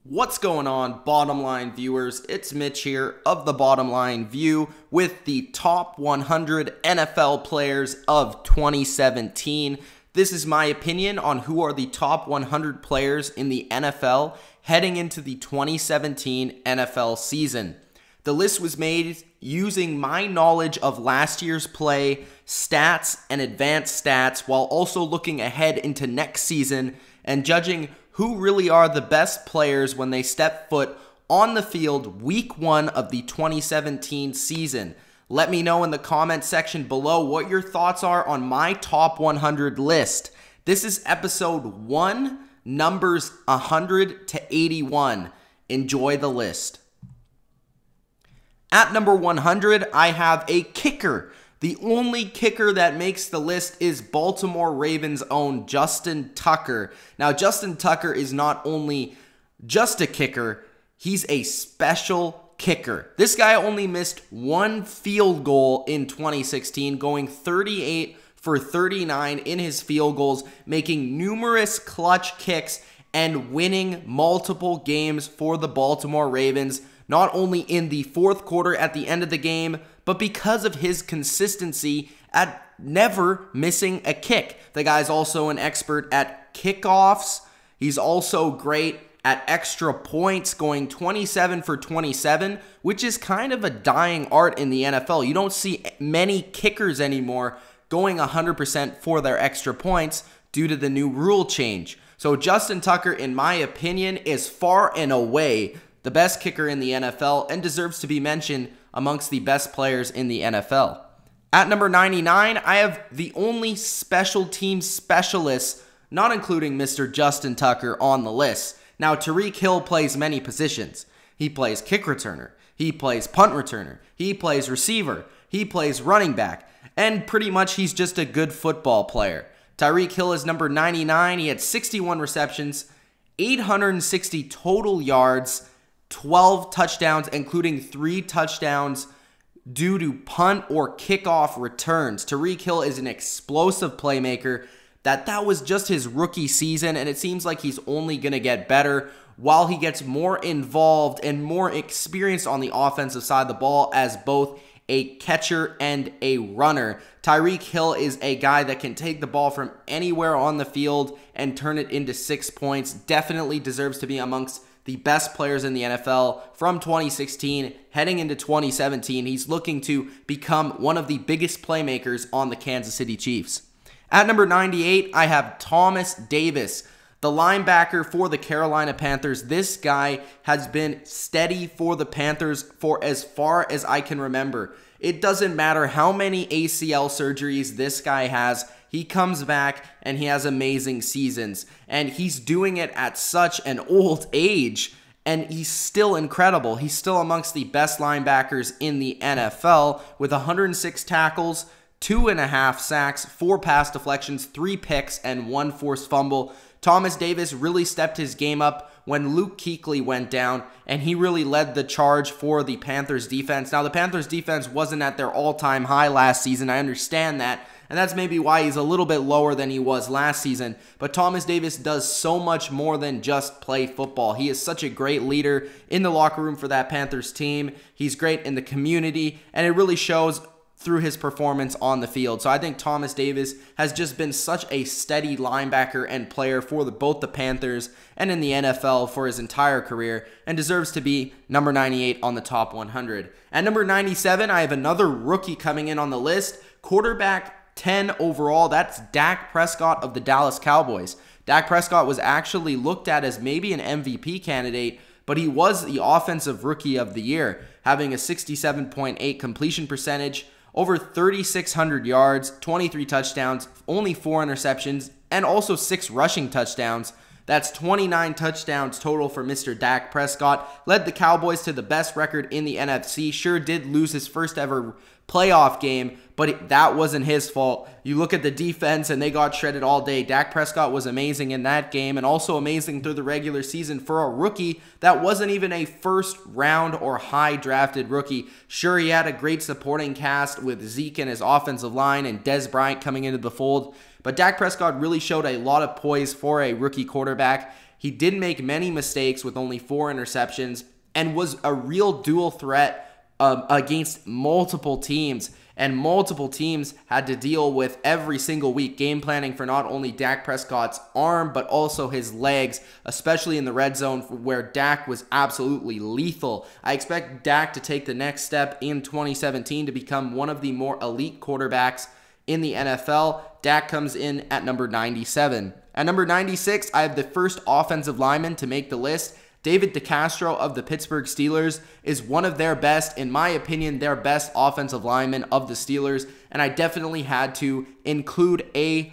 What's going on, bottom line viewers? It's Mitch here of the Bottom Line View with the top 100 NFL players of 2017. This is my opinion on who are the top 100 players in the NFL heading into the 2017 NFL season. The list was made using my knowledge of last year's play, stats, and advanced stats, while also looking ahead into next season and judging who really are the best players when they step foot on the field week 1 of the 2017 season. Let me know in the comment section below what your thoughts are on my top 100 list. This is episode 1, numbers 100 to 81. Enjoy the list. At number 100, I have a kicker. The only kicker that makes the list is Baltimore Ravens' own Justin Tucker. Now, Justin Tucker is not only just a kicker, he's a special kicker. This guy only missed one field goal in 2016, going 38 for 39 in his field goals, making numerous clutch kicks and winning multiple games for the Baltimore Ravens, not only in the fourth quarter at the end of the game, but because of his consistency at never missing a kick. The guy's also an expert at kickoffs. He's also great at extra points, going 27 for 27, which is kind of a dying art in the NFL. You don't see many kickers anymore going 100% for their extra points due to the new rule change. So Justin Tucker, in my opinion, is far and away the best kicker in the NFL and deserves to be mentioned amongst the best players in the NFL. At number 99, I have the only special team specialist, not including Mr. Justin Tucker, on the list. Now, TYREEK Hill plays many positions. He plays kick returner, he plays punt returner, he plays receiver, he plays running back, and pretty much he's just a good football player. TYREEK Hill is number 99. He had 61 receptions, 860 total yards, 12 touchdowns, including 3 touchdowns due to punt or kickoff returns. TYREEK Hill is an explosive playmaker. That was just his rookie season, and it seems like he's only going to get better while he gets more involved and more experienced on the offensive side of the ball as both a catcher and a runner. TYREEK Hill is a guy that can take the ball from anywhere on the field and turn it into 6 points. Definitely deserves to be amongst the best players in the NFL from 2016 heading into 2017. He's looking to become one of the biggest playmakers on the Kansas City Chiefs. At number 98, I have Thomas Davis, the linebacker for the Carolina Panthers. This guy has been steady for the Panthers for as far as I can remember. It doesn't matter how many ACL surgeries this guy has. He comes back and he has amazing seasons. And he's doing it at such an old age. And he's still incredible. He's still amongst the best linebackers in the NFL with 106 tackles, 2.5 sacks, 4 pass deflections, 3 picks, and 1 forced fumble. Thomas Davis really stepped his game up when Luke Kuechly went down, and he really led the charge for the Panthers defense. Now, the Panthers defense wasn't at their all-time high last season. I understand that, and that's maybe why he's a little bit lower than he was last season. But Thomas Davis does so much more than just play football. He is such a great leader in the locker room for that Panthers team. He's great in the community, and it really shows through his performance on the field. So I think Thomas Davis has just been such a steady linebacker and player for both the Panthers and in the NFL for his entire career and deserves to be number 98 on the top 100. At number 97, I have another rookie coming in on the list, quarterback 10 overall. That's Dak Prescott of the Dallas Cowboys. Dak Prescott was actually looked at as maybe an MVP candidate, but he was the offensive rookie of the year, having a 67.8 completion percentage, over 3,600 yards, 23 touchdowns, only 4 interceptions, and also 6 rushing touchdowns. That's 29 touchdowns total for Mr. Dak Prescott. Led the Cowboys to the best record in the NFC. Sure did lose his first ever playoff game, but that wasn't his fault. You look at the defense and they got shredded all day. Dak Prescott was amazing in that game and also amazing through the regular season for a rookie that wasn't even a first round or high drafted rookie. Sure, he had a great supporting cast with Zeke and his offensive line and Dez Bryant coming into the fold, but Dak Prescott really showed a lot of poise for a rookie quarterback. He didn't make many mistakes with only 4 interceptions and was a real dual threat against multiple teams. And multiple teams had to deal with every single week game planning for not only Dak Prescott's arm, but also his legs, especially in the red zone where Dak was absolutely lethal. I expect Dak to take the next step in 2017 to become one of the more elite quarterbacks in the NFL. Dak comes in at number 97. At number 96, I have the first offensive lineman to make the list. David DeCastro of the Pittsburgh Steelers is one of their best, in my opinion, their best offensive lineman of the Steelers, and I definitely had to include a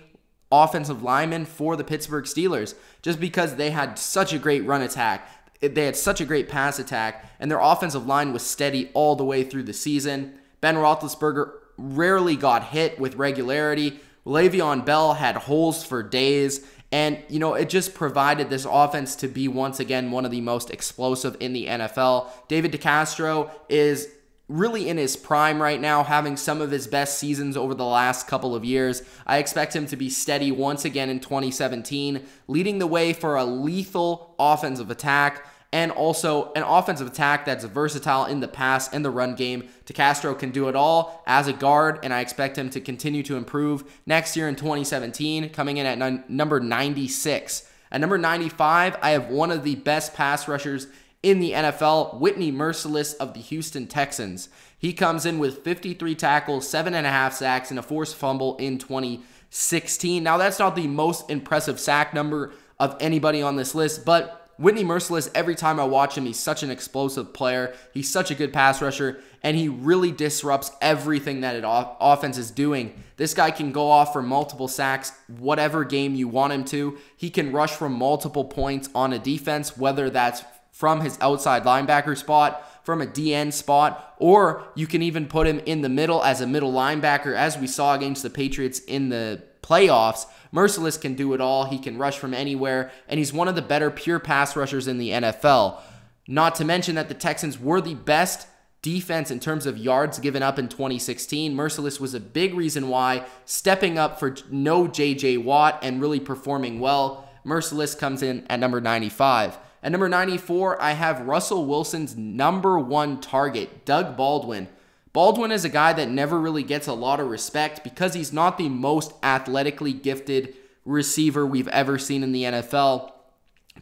offensive lineman for the Pittsburgh Steelers just because they had such a great run attack. They had such a great pass attack, and their offensive line was steady all the way through the season. Ben Roethlisberger rarely got hit with regularity. Le'Veon Bell had holes for days. And, you know, it just provided this offense to be, once again, one of the most explosive in the NFL. David DeCastro is really in his prime right now, having some of his best seasons over the last couple of years. I expect him to be steady once again in 2017, leading the way for a lethal offensive attack, and also an offensive attack that's versatile in the pass and the run game. DeCastro can do it all as a guard, and I expect him to continue to improve next year in 2017, coming in at number 96. At number 95, I have one of the best pass rushers in the NFL, Whitney MERCILUS of the Houston Texans. He comes in with 53 tackles, 7.5 sacks, and a forced fumble in 2016. Now, that's not the most impressive sack number of anybody on this list, but Whitney MERCILUS, every time I watch him, he's such an explosive player. He's such a good pass rusher, and he really disrupts everything that an offense is doing. This guy can go off for multiple sacks, whatever game you want him to. He can rush from multiple points on a defense, whether that's from his outside linebacker spot, from a DN spot, or you can even put him in the middle as a middle linebacker, as we saw against the Patriots in the playoffs. MERCILUS can do it all. He can rush from anywhere, and he's one of the better pure pass rushers in the NFL. Not to mention that the Texans were the best defense in terms of yards given up in 2016. MERCILUS was a big reason why, stepping up for no J.J. Watt and really performing well. MERCILUS comes in at number 95. At number 94, I have Russell Wilson's number 1 target, Doug Baldwin. Baldwin is a guy that never really gets a lot of respect because he's not the most athletically gifted receiver we've ever seen in the NFL.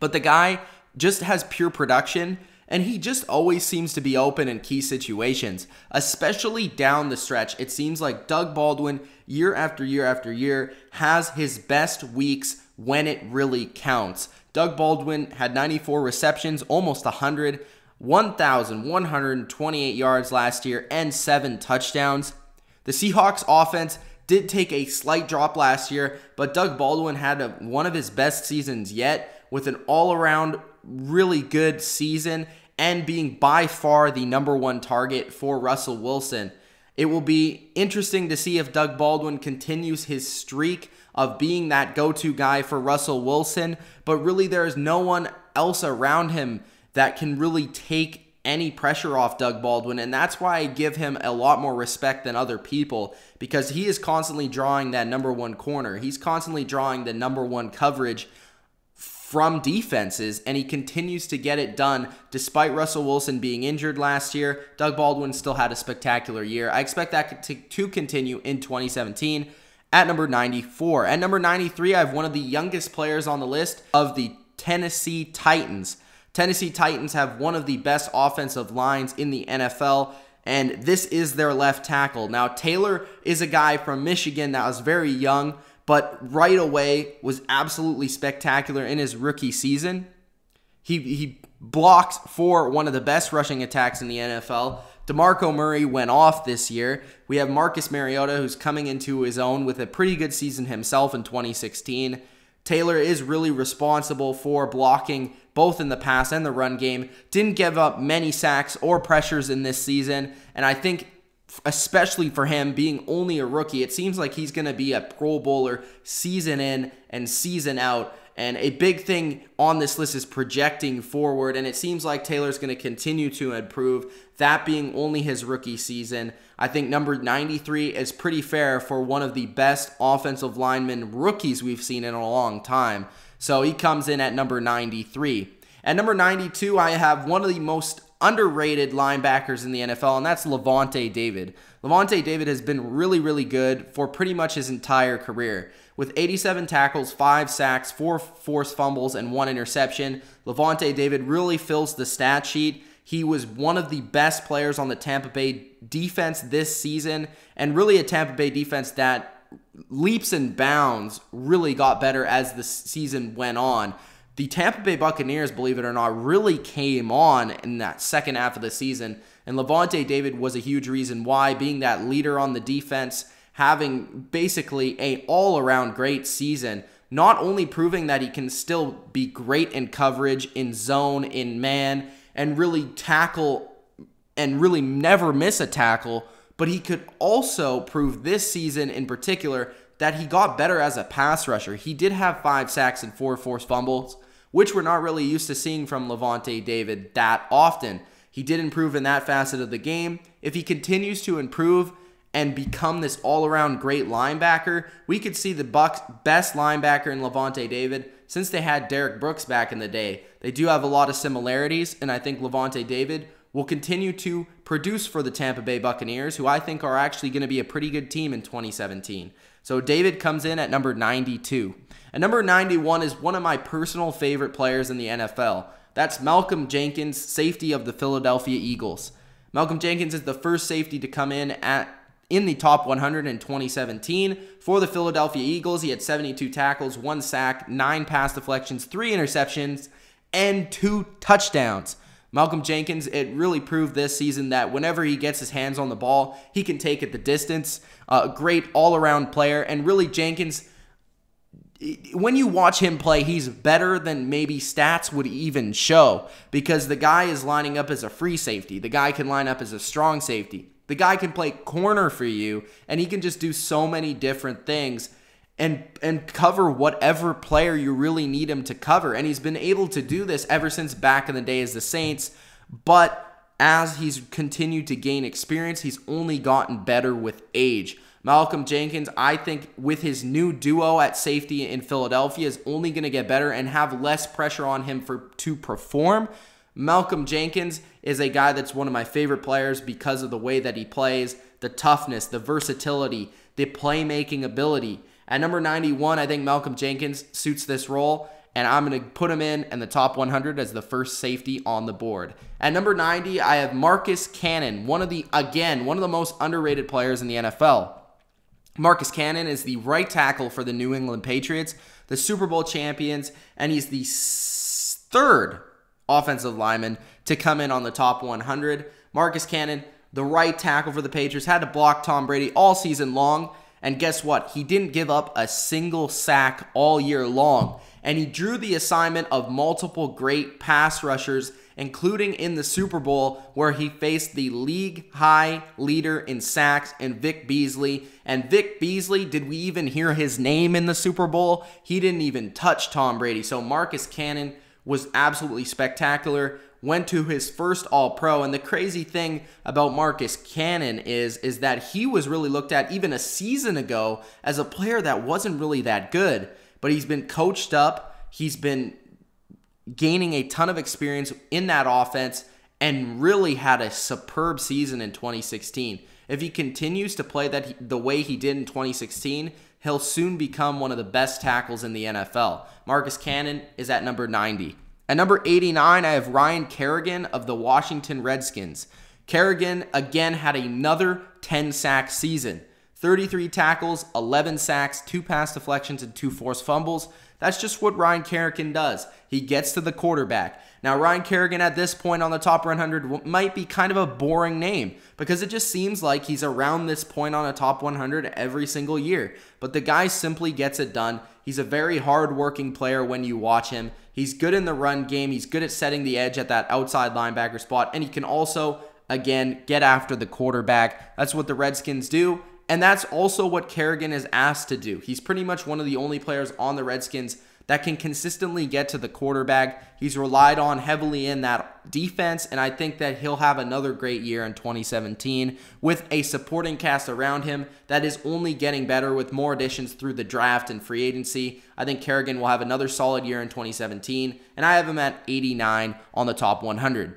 But the guy just has pure production, and he just always seems to be open in key situations, especially down the stretch. It seems like Doug Baldwin, year after year after year, has his best weeks when it really counts. Doug Baldwin had 94 receptions, almost 100, 1,128 yards last year, and 7 touchdowns. The Seahawks offense did take a slight drop last year, but Doug Baldwin had one of his best seasons yet, with an all-around really good season and being by far the number 1 target for Russell Wilson. It will be interesting to see if Doug Baldwin continues his streak of being that go-to guy for Russell Wilson, but really there is no one else around him that can really take any pressure off Doug Baldwin, and that's why I give him a lot more respect than other people, because he is constantly drawing that number 1 corner. He's constantly drawing the number 1 coverage from defenses, and he continues to get it done despite Russell Wilson being injured last year. Doug Baldwin still had a spectacular year. I expect that to continue in 2017. At number 94. At number 93, I have one of the youngest players on the list of the Tennessee Titans. Tennessee Titans have one of the best offensive lines in the NFL, and this is their left tackle. Now, Taylor is a guy from Michigan that was very young, but right away was absolutely spectacular in his rookie season. He blocked for one of the best rushing attacks in the NFL. DeMarco Murray went off this year. We have Marcus Mariota, who's coming into his own with a pretty good season himself in 2016. Taylor is really responsible for blocking both in the pass and the run game. Didn't give up many sacks or pressures in this season, and I think especially for him being only a rookie, it seems like he's going to be a Pro Bowler season in and season out. And a big thing on this list is projecting forward, and it seems like Taylor's going to continue to improve, that being only his rookie season. I think number 93 is pretty fair for one of the best offensive lineman rookies we've seen in a long time. So he comes in at number 93. At number 92, I have one of the most underrated linebackers in the NFL, and that's LAVONTE David. LAVONTE David has been really, really good for pretty much his entire career. With 87 tackles, 5 sacks, 4 forced fumbles, and 1 interception, LAVONTE David really fills the stat sheet. He was one of the best players on the Tampa Bay defense this season, and really a Tampa Bay defense that leaps and bounds really got better as the season went on. The Tampa Bay Buccaneers, believe it or not, really came on in that second half of the season, and LAVONTE David was a huge reason why, being that leader on the defense, having basically an all-around great season, not only proving that he can still be great in coverage, in zone, in man, and really tackle and really never miss a tackle, but he could also prove this season in particular that he got better as a pass rusher. He did have 5 sacks and 4 forced fumbles, which we're not really used to seeing from LAVONTE David that often. He did improve in that facet of the game. If he continues to improve and become this all-around great linebacker, we could see the Bucs' best linebacker in LAVONTE David since they had Derrick Brooks back in the day. They do have a lot of similarities, and I think LAVONTE David will continue to produce for the Tampa Bay Buccaneers, who I think are actually going to be a pretty good team in 2017. So David comes in at number 92. And number 91 is one of my personal favorite players in the NFL. That's Malcolm Jenkins, safety of the Philadelphia Eagles. Malcolm Jenkins is the first safety to come in the top 100 in 2017. For the Philadelphia Eagles, he had 72 tackles, 1 sack, 9 pass deflections, 3 interceptions, and 2 touchdowns. Malcolm Jenkins, it really proved this season that whenever he gets his hands on the ball, he can take it the distance. A great all-around player, and really Jenkins, when you watch him play, he's better than maybe stats would even show, because the guy is lining up as a free safety. The guy can line up as a strong safety. The guy can play corner for you, and he can just do so many different things and cover whatever player you really need him to cover. And he's been able to do this ever since back in the day as the Saints, but as he's continued to gain experience, he's only gotten better with age. Malcolm Jenkins, I think with his new duo at safety in Philadelphia, is only going to get better and have less pressure on him to perform. Malcolm Jenkins is a guy that's one of my favorite players because of the way that he plays, the toughness, the versatility, the playmaking ability. At number 91, I think Malcolm Jenkins suits this role, and I'm going to put him in the top 100 as the first safety on the board. At number 90, I have Marcus Cannon, one of the most underrated players in the NFL. Marcus Cannon is the right tackle for the New England Patriots, the Super Bowl champions, and he's the 3rd offensive lineman to come in on the top 100. Marcus Cannon, the right tackle for the Patriots, had to block Tom Brady all season long, and guess what? He didn't give up a single sack all year long, and he drew the assignment of multiple great pass rushers, including in the Super Bowl, where he faced the league-high leader in sacks in Vic Beasley. And Vic Beasley, did we even hear his name in the Super Bowl? He didn't even touch Tom Brady. So Marcus Cannon was absolutely spectacular, went to his first All-Pro. And the crazy thing about Marcus Cannon is that he was really looked at even a season ago as a player that wasn't really that good. But he's been coached up. He's been gaining a ton of experience in that offense and really had a superb season in 2016. If he continues to play the way he did in 2016, he'll soon become one of the best tackles in the NFL. Marcus Cannon is at number 90. At number 89, I have Ryan Kerrigan of the Washington Redskins. Kerrigan, again, had another 10-sack season. 33 tackles, 11 sacks, 2 pass deflections, and 2 forced fumbles. That's just what Ryan Kerrigan does. He gets to the quarterback. Now, Ryan Kerrigan at this point on the top 100 might be kind of a boring name because it just seems like he's around this point on a top 100 every single year. But the guy simply gets it done. He's a very hard-working player when you watch him. He's good in the run game. He's good at setting the edge at that outside linebacker spot. And he can also, again, get after the quarterback. That's what the Redskins do. And that's also what Kerrigan is asked to do. He's pretty much one of the only players on the Redskins that can consistently get to the quarterback. He's relied on heavily in that defense, and I think that he'll have another great year in 2017 with a supporting cast around him that is only getting better with more additions through the draft and free agency. I think Kerrigan will have another solid year in 2017, and I have him at 89 on the top 100.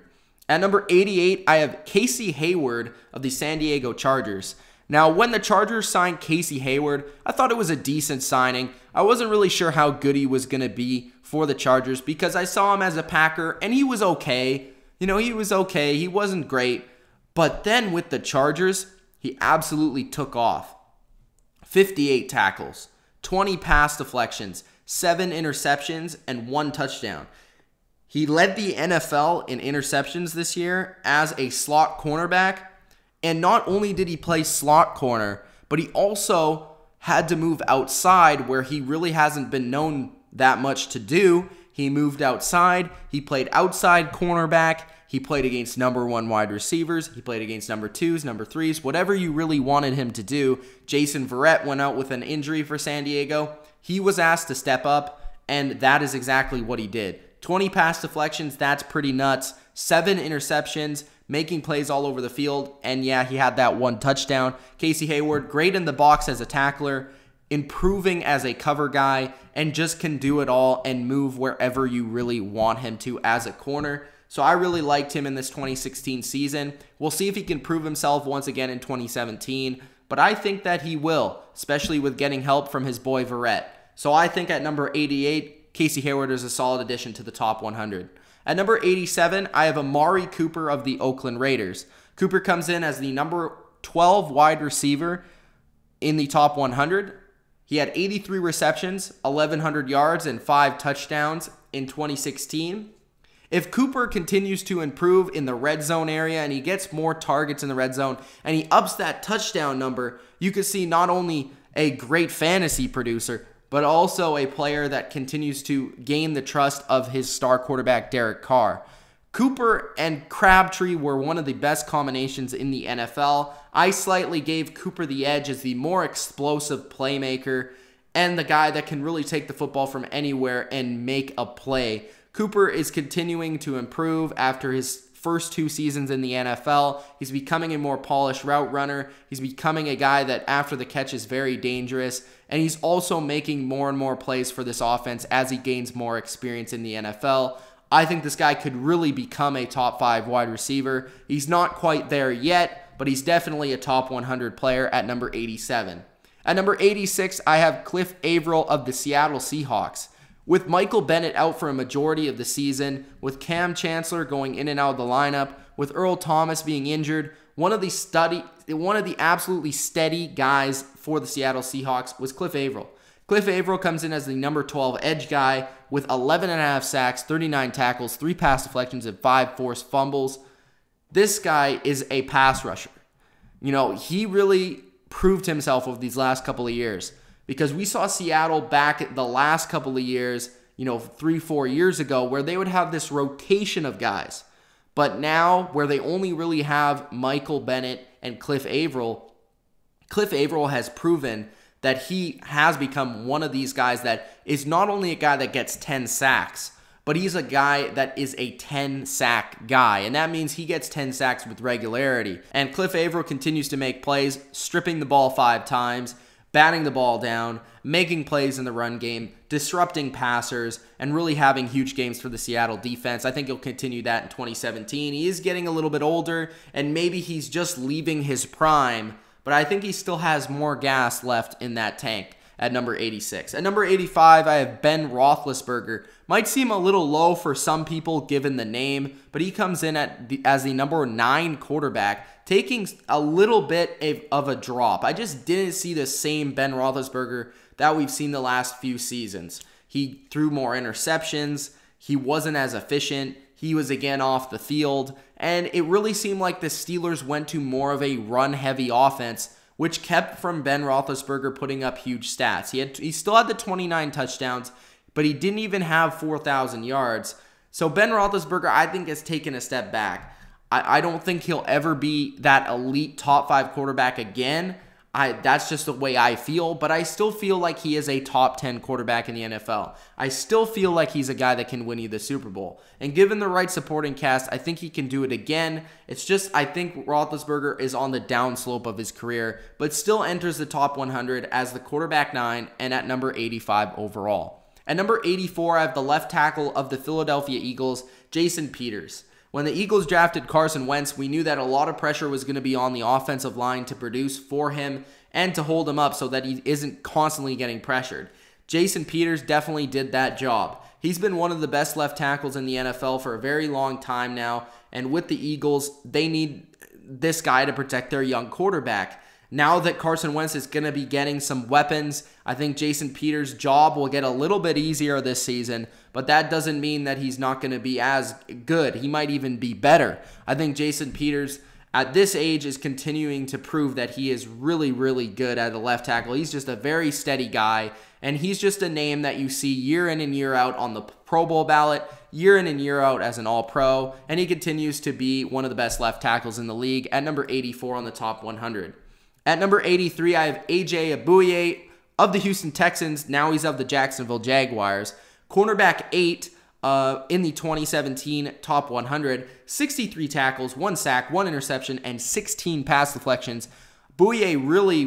At number 88, I have Casey Hayward of the San Diego Chargers. Now, when the Chargers signed Casey Hayward, I thought it was a decent signing. I wasn't really sure how good he was going to be for the Chargers because I saw him as a Packer, and he was okay. You know, he was okay. He wasn't great. But then with the Chargers, he absolutely took off. 58 tackles, 20 pass deflections, 7 interceptions, and 1 touchdown. He led the NFL in interceptions this year as a slot cornerback. And not only did he play slot corner, but he also had to move outside where he really hasn't been known that much to do. He moved outside. He played outside cornerback. He played against number 1 wide receivers. He played against number 2s, number 3s, whatever you really wanted him to do. Jason Verrett went out with an injury for San Diego. He was asked to step up, and that is exactly what he did. 20 pass deflections, that's pretty nuts. 7 interceptions, making plays all over the field, and yeah, he had that 1 touchdown. Casey Hayward, great in the box as a tackler, improving as a cover guy, and just can do it all and move wherever you really want him to as a corner. So I really liked him in this 2016 season. We'll see if he can prove himself once again in 2017, but I think that he will, especially with getting help from his boy Verrett. So I think at number 88, Casey Hayward is a solid addition to the top 100. At number 87, I have Amari Cooper of the Oakland Raiders. Cooper comes in as the number 12 wide receiver in the top 100. He had 83 receptions, 1,100 yards, and 5 touchdowns in 2016. If Cooper continues to improve in the red zone area and he gets more targets in the red zone and he ups that touchdown number, you could see not only a great fantasy producer, but also a player that continues to gain the trust of his star quarterback, Derek Carr. Cooper and Crabtree were one of the best combinations in the NFL. I slightly gave Cooper the edge as the more explosive playmaker and the guy that can really take the football from anywhere and make a play. Cooper is continuing to improve after his first 2 seasons in the NFL. He's becoming a more polished route runner. He's becoming a guy that after the catch is very dangerous. And he's also making more and more plays for this offense as he gains more experience in the NFL. I think this guy could really become a top 5 wide receiver. He's not quite there yet, but he's definitely a top 100 player at number 87. At number 86, I have Cliff Avril of the Seattle Seahawks. With Michael Bennett out for a majority of the season, with Cam Chancellor going in and out of the lineup, with Earl Thomas being injured, one of the absolutely steady guys for the Seattle Seahawks was Cliff Avril. Cliff Avril comes in as the number 12 edge guy with 11.5 sacks, 39 tackles, 3 pass deflections, and 5 forced fumbles. This guy is a pass rusher. You know, he really proved himself over these last couple of years. Because we saw Seattle back the last couple of years, 3-4 years ago, where they would have this rotation of guys. But now, where they only really have Michael Bennett and Cliff Avril has proven that he has become one of these guys that is not only a guy that gets 10 sacks, but he's a guy that is a 10-sack guy. And that means he gets 10 sacks with regularity. And Cliff Avril continues to make plays, stripping the ball 5 times, batting the ball down, making plays in the run game, disrupting passers, and really having huge games for the Seattle defense. I think he'll continue that in 2017. He is getting a little bit older, and maybe he's just leaving his prime, but I think he still has more gas left in that tank at number 86. At number 85, I have Ben Roethlisberger. Might seem a little low for some people given the name, but he comes in as the number 9 quarterback, taking a little bit of a drop. I just didn't see the same Ben Roethlisberger that we've seen the last few seasons. He threw more interceptions. He wasn't as efficient. He was again off the field. And it really seemed like the Steelers went to more of a run-heavy offense, which kept from Ben Roethlisberger putting up huge stats. He still had the 29 touchdowns, but he didn't even have 4,000 yards. So Ben Roethlisberger, I think, has taken a step back. I don't think he'll ever be that elite top 5 quarterback again. That's just the way I feel, but I still feel like he is a top 10 quarterback in the NFL. I still feel like he's a guy that can win you the Super Bowl. And given the right supporting cast, I think he can do it again. It's just, I think Roethlisberger is on the downslope of his career, but still enters the top 100 as the quarterback 9 and at number 85 overall. At number 84, I have the left tackle of the Philadelphia Eagles, Jason Peters. When the Eagles drafted Carson Wentz, we knew that a lot of pressure was going to be on the offensive line to produce for him and to hold him up so that he isn't constantly getting pressured. Jason Peters definitely did that job. He's been one of the best left tackles in the NFL for a very long time now, and with the Eagles, they need this guy to protect their young quarterback. Now that Carson Wentz is going to be getting some weapons, I think Jason Peters' job will get a little bit easier this season, but that doesn't mean that he's not going to be as good. He might even be better. I think Jason Peters, at this age, is continuing to prove that he is really, really good at the left tackle. He's just a very steady guy, and he's just a name that you see year in and year out on the Pro Bowl ballot, year in and year out as an All-Pro, and he continues to be one of the best left tackles in the league at number 84 on the top 100. At number 83, I have A.J. Bouye of the Houston Texans. Now he's of the Jacksonville Jaguars. Cornerback 8 in the 2017 top 100. 63 tackles, 1 sack, 1 interception, and 16 pass deflections. Bouye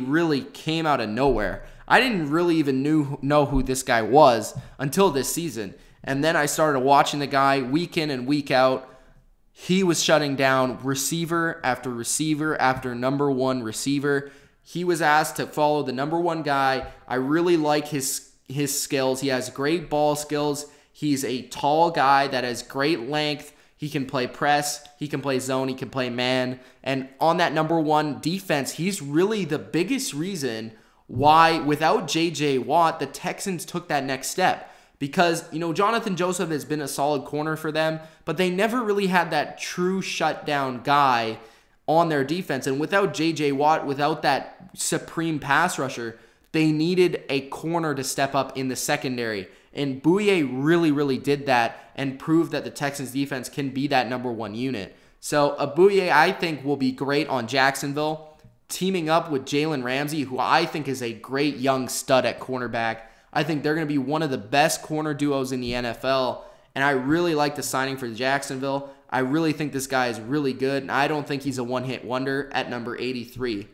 really came out of nowhere. I didn't really even know who this guy was until this season. And then I started watching the guy week in and week out. He was shutting down receiver after number 1 receiver. He was asked to follow the number 1 guy. I really like his skills. He has great ball skills. He's a tall guy that has great length. He can play press. He can play zone. He can play man. And on that number 1 defense, he's really the biggest reason why, without J.J. Watt, the Texans took that next step. Because, Jonathan Joseph has been a solid corner for them, but they never really had that true shutdown guy on their defense. And without J.J. Watt, without that supreme pass rusher, they needed a corner to step up in the secondary. And Bouye really did that and proved that the Texans defense can be that number 1 unit. So Bouye, I think, will be great on Jacksonville, teaming up with Jalen Ramsey, who I think is a great young stud at cornerback. I think they're going to be one of the best corner duos in the NFL, and I really like the signing for Jacksonville. I really think this guy is really good, and I don't think he's a one-hit wonder at number 83.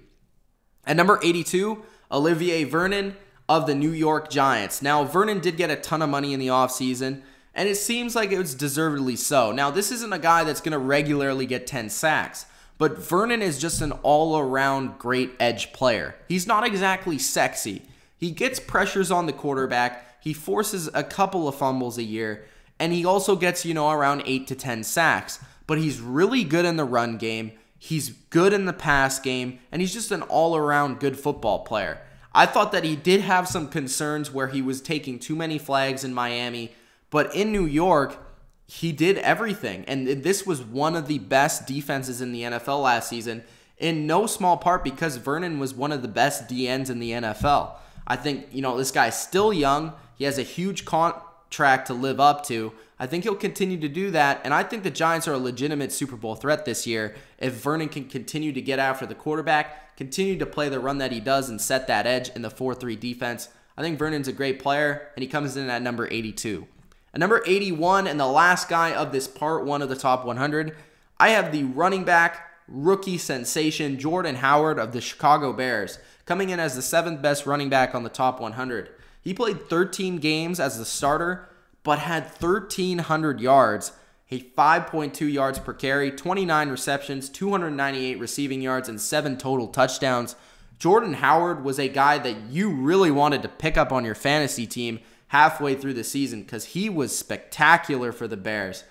At number 82, Olivier Vernon of the New York Giants. Now, Vernon did get a ton of money in the offseason, and it seems like it was deservedly so. Now, this isn't a guy that's going to regularly get 10 sacks, but Vernon is just an all-around great edge player. He's not exactly sexy. He gets pressures on the quarterback, he forces a couple of fumbles a year, and he also gets, around 8 to 10 sacks. But he's really good in the run game, he's good in the pass game, and he's just an all-around good football player. I thought that he did have some concerns where he was taking too many flags in Miami, but in New York, he did everything. And this was one of the best defenses in the NFL last season, in no small part because Vernon was one of the best DNs in the NFL. I think, this guy's still young. He has a huge contract to live up to. I think he'll continue to do that, and I think the Giants are a legitimate Super Bowl threat this year if Vernon can continue to get after the quarterback, continue to play the run that he does, and set that edge in the 4-3 defense. I think Vernon's a great player, and he comes in at number 82. At number 81, and the last guy of this part 1 of the top 100, I have the running back, rookie sensation, Jordan Howard of the Chicago Bears, coming in as the 7th best running back on the top 100. He played 13 games as the starter, but had 1,300 yards, a 5.2 yards per carry, 29 receptions, 298 receiving yards, and 7 total touchdowns. Jordan Howard was a guy that you really wanted to pick up on your fantasy team halfway through the season because he was spectacular for the Bears.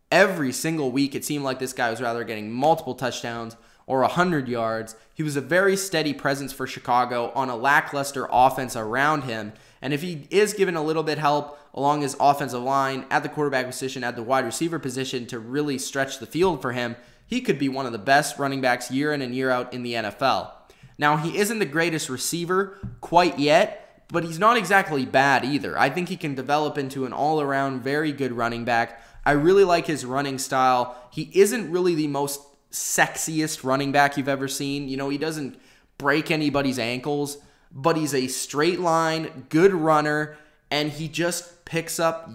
Every single week, it seemed like this guy was rather getting multiple touchdowns or 100 yards. He was a very steady presence for Chicago on a lackluster offense around him. And if he is given a little bit help along his offensive line, at the quarterback position, at the wide receiver position to really stretch the field for him, he could be one of the best running backs year in and year out in the NFL. Now, he isn't the greatest receiver quite yet, but he's not exactly bad either. I think he can develop into an all-around very good running back. I really like his running style. He isn't really the most sexiest running back you've ever seen. He doesn't break anybody's ankles, but he's a straight line, good runner, and he just picks up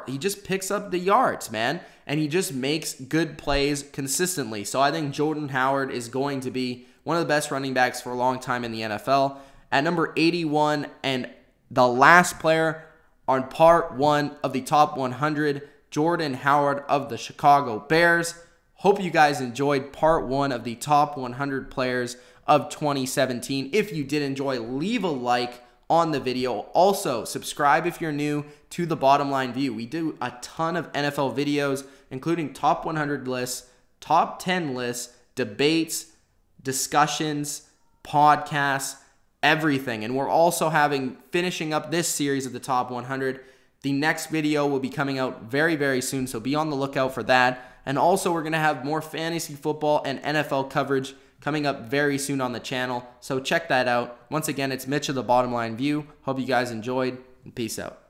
He just picks up the yards, man. And he just makes good plays consistently. So I think Jordan Howard is going to be one of the best running backs for a long time in the NFL. At number 81, and the last player on part 1 of the top 100, Jordan Howard of the Chicago Bears. Hope you guys enjoyed part 1 of the top 100 players of 2017. If you did enjoy, leave a like on the video. Also, subscribe if you're new to The Bottom Line View. We do a ton of NFL videos, including top 100 lists, top 10 lists, debates, discussions, podcasts, everything. And we're also finishing up this series of the top 100. The next video will be coming out very, very soon, so be on the lookout for that. And also, we're going to have more fantasy football and NFL coverage coming up very soon on the channel, so check that out. Once again, it's Mitch of The Bottom Line View. Hope you guys enjoyed, and peace out.